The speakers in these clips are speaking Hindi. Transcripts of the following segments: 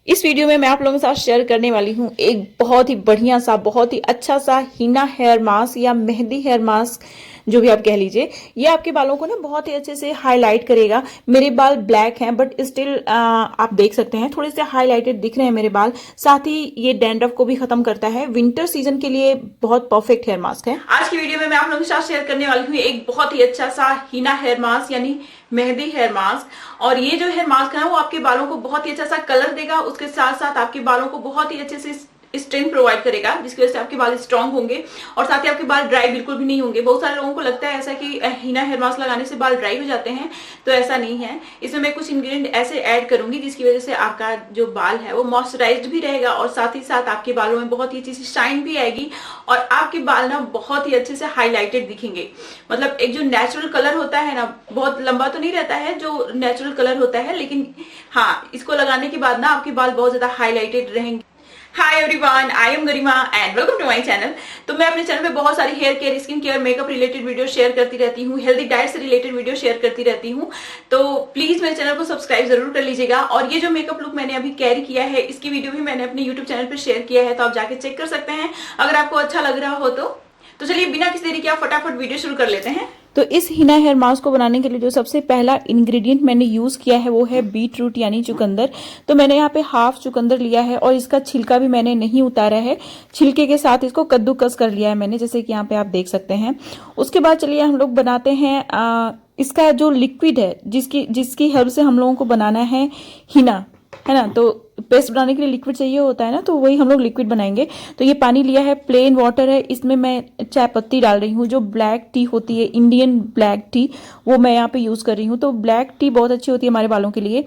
इस वीडियो में मैं आप लोगों के साथ शेयर करने वाली हूँ एक बहुत ही बढ़िया सा, बहुत ही अच्छा सा हीना हेयर मास्क या मेहंदी हेयर मास्क, जो भी आप कह लीजिए। ये आपके बालों को ना बहुत ही अच्छे से हाईलाइट करेगा। मेरे बाल ब्लैक हैं बट स्टिल आप देख सकते हैं थोड़े से हाईलाइटेड दिख रहे हैं मेरे बाल। साथ ही ये डैंड्रफ को भी खत्म करता है। विंटर सीजन के लिए बहुत परफेक्ट हेयर मास्क है। आज की वीडियो में मैं आप लोगों के साथ शेयर करने वाली हूँ एक बहुत ही अच्छा सा हीना हेयर मास्क यानी मेहंदी हेयर मास्क। और ये जो हेयर मास्क है वो आपके बालों को बहुत ही अच्छा सा कलर देगा, उसके साथ साथ आपके बालों को बहुत ही अच्छे से स्ट्रेंथ प्रोवाइड करेगा, जिसकी वजह से आपके बाल स्ट्रांग होंगे और साथ ही आपके बाल ड्राई बिल्कुल भी नहीं होंगे। बहुत सारे लोगों को लगता है ऐसा कि हीना हेयर मास्क लगाने से बाल ड्राई हो जाते हैं, तो ऐसा नहीं है। इसमें मैं कुछ इंग्रेडिएंट ऐसे ऐड करूंगी जिसकी वजह से आपका जो बाल है वो मॉइस्चराइज्ड भी रहेगा और साथ ही साथ आपके बालों में बहुत ही अच्छी सी शाइन भी आएगी और आपके बाल ना बहुत ही अच्छे से हाईलाइटेड दिखेंगे। मतलब एक जो नेचुरल कलर होता है ना, बहुत लंबा तो नहीं रहता है जो नेचुरल कलर होता है, लेकिन हाँ, इसको लगाने के बाद ना आपके बाल बहुत ज्यादा हाईलाइटेड रहेंगे। Hi everyone, I am Garima and welcome to my channel. तो मैं अपने चैनल पे बहुत सारी hair care, skin care, makeup related video share करती रहती हूँ, हेल्दी डाइट से रिलेटेड वीडियो शेयर करती रहती हूँ। तो प्लीज मेरे चैनल को सब्सक्राइब जरूर कर लीजिएगा। और ये जो मेकअप लुक मैंने अभी कैरी किया है, इसकी वीडियो भी मैंने अपने यूट्यूब चैनल पर शेयर किया है, तो आप जाके चेक कर सकते हैं अगर आपको अच्छा लग रहा हो तो चलिए बिना किसी देरी के आप फटाफट वीडियो शुरू कर लेते हैं। तो इस हीना हेयर मास्क को बनाने के लिए जो सबसे पहला इंग्रेडिएंट मैंने यूज किया है वो है बीट रूट यानी चुकंदर। तो मैंने यहाँ पे हाफ चुकंदर लिया है और इसका छिलका भी मैंने नहीं उतारा है, छिलके के साथ इसको कद्दूकस कर लिया है मैंने, जैसे कि यहाँ पे आप देख सकते हैं। उसके बाद चलिए हम लोग बनाते हैं इसका जो लिक्विड है, जिसकी हेल्प से हम लोगों को बनाना है हीना, है ना। तो पेस्ट बनाने के लिए लिक्विड चाहिए होता है ना, तो वही हम लोग लिक्विड बनाएंगे। तो ये पानी लिया है, प्लेन वाटर है, इसमें मैं चाय पत्ती डाल रही हूँ। जो ब्लैक टी होती है, इंडियन ब्लैक टी, वो मैं यहाँ पे यूज कर रही हूँ। तो ब्लैक टी बहुत अच्छी होती है हमारे बालों के लिए।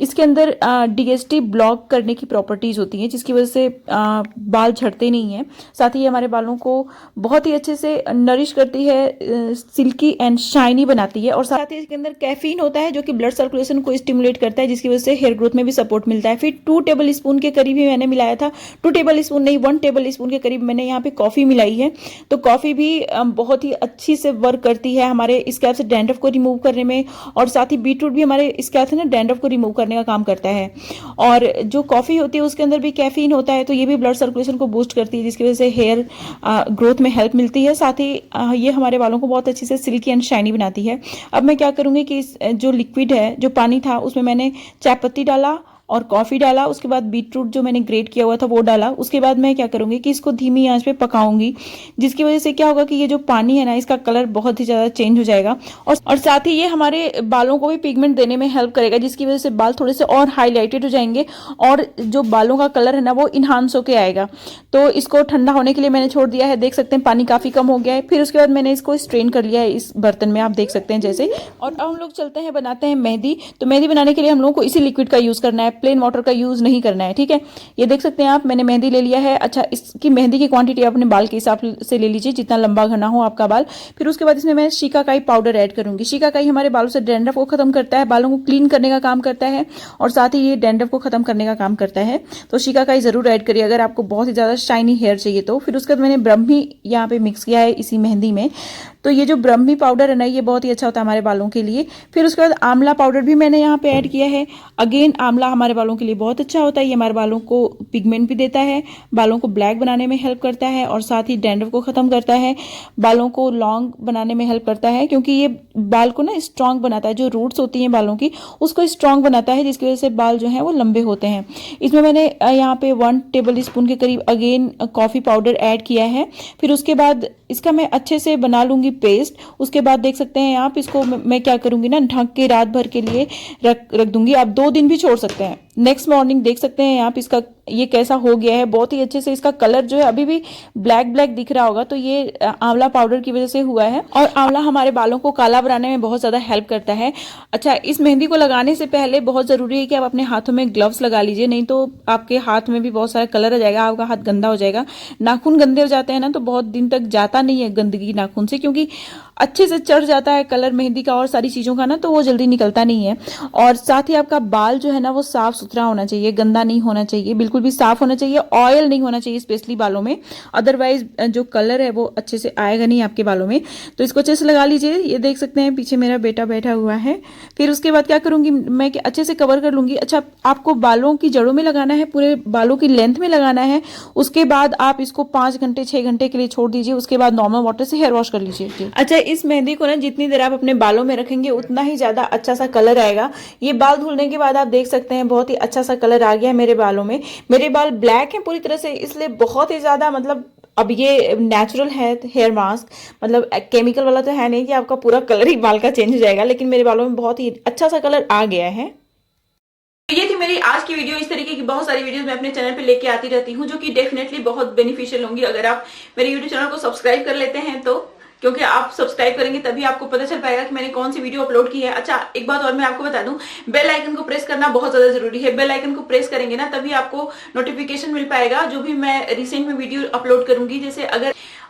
इसके अंदर डीएसटी ब्लॉक करने की प्रॉपर्टीज होती हैं, जिसकी वजह से बाल झड़ते नहीं हैं। साथ ही हमारे बालों को बहुत ही अच्छे से नरिश करती है, सिल्की एंड शाइनी बनाती है। और साथ ही इसके अंदर कैफीन होता है जो कि ब्लड सर्कुलेशन को स्टिमुलेट करता है, जिसकी वजह से हेयर ग्रोथ में भी सपोर्ट मिलता है। फिर 2 टेबल स्पून के करीब ही मैंने मिलाया था, 2 टेबल स्पून नहीं, 1 टेबल स्पून के करीब मैंने यहाँ पे कॉफी मिलाई है। तो कॉफी भी बहुत ही अच्छी से वर्क करती है हमारे स्कैल्प से डैंड्रफ को रिमूव करने में, और साथ ही बीटरूट भी हमारे स्कैल्प से ना डैंड्रफ को रिमूव करने का काम करता है। और जो कॉफी होती है उसके अंदर भी कैफीन होता है, तो ये भी ब्लड सर्कुलेशन को बूस्ट करती है, जिसकी वजह से हेयर ग्रोथ में हेल्प मिलती है। साथ ही ये हमारे बालों को बहुत अच्छी से सिल्की एंड शाइनी बनाती है। अब मैं क्या करूंगी कि जो लिक्विड है, जो पानी था, उसमें मैंने चाय पत्ती डाला और कॉफी डाला, उसके बाद बीटरूट जो मैंने ग्रेट किया हुआ था वो डाला। उसके बाद मैं क्या करूंगी कि इसको धीमी आंच पे पकाऊंगी, जिसकी वजह से क्या होगा कि ये जो पानी है ना, इसका कलर बहुत ही ज्यादा चेंज हो जाएगा। और साथ ही ये हमारे बालों को भी पिगमेंट देने में हेल्प करेगा, जिसकी वजह से बाल थोड़े से और हाईलाइटेड हो जाएंगे और जो बालों का कलर है ना वो इन्हांस होके आएगा। तो इसको ठंडा होने के लिए मैंने छोड़ दिया है। देख सकते हैं पानी काफी कम हो गया है। फिर उसके बाद मैंने इसको स्ट्रेन कर लिया है इस बर्तन में, आप देख सकते हैं जैसे। और अब हम लोग चलते हैं, बनाते हैं मेहंदी। तो मेहंदी बनाने के लिए हम लोगों को इसी लिक्विड का यूज करना है, प्लेन वाटर का यूज नहीं करना है, ठीक है। ये देख सकते हैं आप, मैंने मेहंदी ले लिया है। अच्छा, इसकी मेहंदी की क्वांटिटी आप अपने बाल के हिसाब से ले लीजिए, जितना लंबा घना हो आपका बाल। फिर उसके बाद इसमें मैं शिकाकाई पाउडर ऐड करूंगी। शिकाकाई हमारे बालों से डैंड्रफ को खत्म करता है, बालों को क्लीन करने का काम करता है और साथ ही ये डैंड्रफ को खत्म करने का काम करता है। तो शिकाकाई जरूर ऐड करिए अगर आपको बहुत ही ज्यादा शाइनी हेयर चाहिए तो। फिर उसके बाद मैंने ब्रह्मी यहाँ पे मिक्स किया है इसी मेहंदी में। तो ये जो ब्रह्मी पाउडर है ना, ये बहुत ही अच्छा होता है हमारे बालों के लिए। फिर उसके बाद आंवला पाउडर भी मैंने यहाँ पे ऐड किया है। अगेन आंवला हमारे बालों के लिए बहुत अच्छा होता है, ये हमारे बालों को पिगमेंट भी देता है, बालों को ब्लैक बनाने में हेल्प करता है और साथ ही डैंड्रफ को खत्म करता है, बालों को लॉन्ग बनाने में हेल्प करता है, क्योंकि ये बाल को ना स्ट्रांग बनाता है। जो रूट्स होती हैं बालों की, उसको स्ट्रांग बनाता है, जिसकी वजह से बाल जो है वो लंबे होते हैं। इसमें मैंने यहाँ पे 1 टेबल स्पून के करीब अगेन कॉफी पाउडर ऐड किया है। फिर उसके बाद इसका मैं अच्छे से बना लूंगी पेस्ट। उसके बाद देख सकते हैं आप, इसको मैं क्या करूंगी ना, ढक के रात भर के लिए रख दूंगी। आप 2 दिन भी छोड़ सकते हैं। नेक्स्ट मॉर्निंग देख सकते हैं आप इसका ये कैसा हो गया है, बहुत ही अच्छे से इसका कलर जो है अभी भी ब्लैक ब्लैक दिख रहा होगा, तो ये आंवला पाउडर की वजह से हुआ है। और आंवला हमारे बालों को काला बनाने में बहुत ज्यादा हेल्प करता है। अच्छा, इस मेहंदी को लगाने से पहले बहुत जरूरी है कि आप अपने हाथों में ग्लव्स लगा लीजिए, नहीं तो आपके हाथ में भी बहुत सारा कलर आ जाएगा, आपका हाथ गंदा हो जाएगा। नाखून गंदे हो जाते हैं ना, तो बहुत दिन तक जाता नहीं है गंदगी नाखून से, क्योंकि अच्छे से चढ़ जाता है कलर मेहंदी का और सारी चीज़ों का ना, तो वो जल्दी निकलता नहीं है। और साथ ही आपका बाल जो है ना वो साफ सुथरा होना चाहिए, गंदा नहीं होना चाहिए, बिल्कुल भी साफ होना चाहिए, ऑयल नहीं होना चाहिए स्पेशली बालों में, अदरवाइज जो कलर है वो अच्छे से आएगा नहीं आपके बालों में। तो इसको अच्छे से लगा लीजिए। ये देख सकते हैं पीछे मेरा बेटा बैठा हुआ है। फिर उसके बाद क्या करूंगी मैं कि अच्छे से कवर कर लूंगी। अच्छा, आपको बालों की जड़ों में लगाना है, पूरे बालों की लेंथ में लगाना है। उसके बाद आप इसको 5 घंटे 6 घंटे के लिए छोड़ दीजिए। उसके बाद नॉर्मल वाटर से हेयर वॉश कर लीजिए। अच्छा, इस मेहंदी को ना जितनी देर आप अपने बालों में रखेंगे उतना ही ज्यादा अच्छा सा कलर आएगा। ये बाल धुलने के बाद आप देख सकते हैं बहुत ही अच्छा सा कलर आ गया है मेरे बालों में। मेरे बाल ब्लैक हैं पूरी तरह से, इसलिए बहुत ही ज्यादा मतलब अब ये नेचुरल है हेयर मास्क, मतलब केमिकल वाला तो है नहीं कि आपका पूरा कलर ही बाल का चेंज हो जाएगा, लेकिन मेरे बालों में बहुत ही अच्छा सा कलर आ गया है। ये थी मेरी आज की वीडियो। इस तरीके की बहुत सारी वीडियोस मैं अपने चैनल पे लेके आती रहती हूँ जो कि डेफिनेटली बहुत बेनिफिशियल होंगी अगर आप मेरे यूट्यूब चैनल को सब्सक्राइब कर लेते हैं तो, क्योंकि आप सब्सक्राइब करेंगे तभी आपको पता चल पाएगा कि मैंने कौन सी वीडियो अपलोड की है। अच्छा, एक बात और मैं आपको बता दूं, बेल आइकन को प्रेस करना बहुत ज्यादा जरूरी है। बेल आइकन को प्रेस करेंगे ना तभी आपको नोटिफिकेशन मिल पाएगा जो भी मैं रिसेंट में वीडियो अपलोड करूंगी। जैसे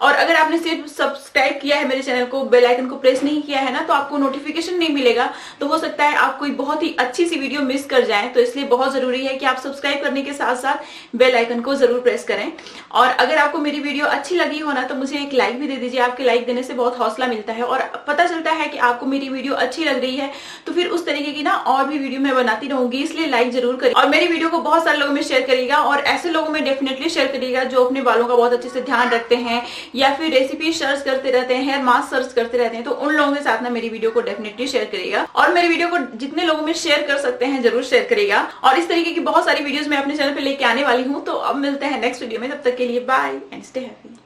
अगर आपने सिर्फ सब्सक्राइब किया है मेरे चैनल को, बेल आइकन को प्रेस नहीं किया है ना, तो आपको नोटिफिकेशन नहीं मिलेगा। तो हो सकता है आप कोई बहुत ही अच्छी सी वीडियो मिस कर जाएं। तो इसलिए बहुत जरूरी है कि आप सब्सक्राइब करने के साथ साथ बेल आइकन को जरूर प्रेस करें। और अगर आपको मेरी वीडियो अच्छी लगी हो ना तो मुझे एक लाइक भी दे दीजिए। आपके लाइक देने से बहुत हौसला मिलता है और पता चलता है कि आपको मेरी वीडियो अच्छी लग रही है, तो फिर उस तरीके की ना और भी वीडियो मैं बनाती रहूंगी। इसलिए लाइक जरूर करिए और मेरी वीडियो को बहुत सारे लोगों में शेयर करिएगा। और ऐसे लोगों में डेफिनेटली शेयर करिएगा जो अपने बालों का बहुत अच्छे से ध्यान रखते हैं या फिर रेसिपी सर्च करते रहते हैं, हेयर मास्क सर्च करते रहते हैं। तो उन लोगों के साथ ना मेरी वीडियो को डेफिनेटली शेयर करिएगा और मेरी वीडियो को जितने लोगों में शेयर कर सकते हैं जरूर शेयर करिएगा। और इस तरीके की बहुत सारी वीडियोस मैं अपने चैनल पे लेके आने वाली हूँ। तो अब मिलते हैं नेक्स्ट वीडियो में, तब तक के लिए बाय एंड स्टे हैप्पी।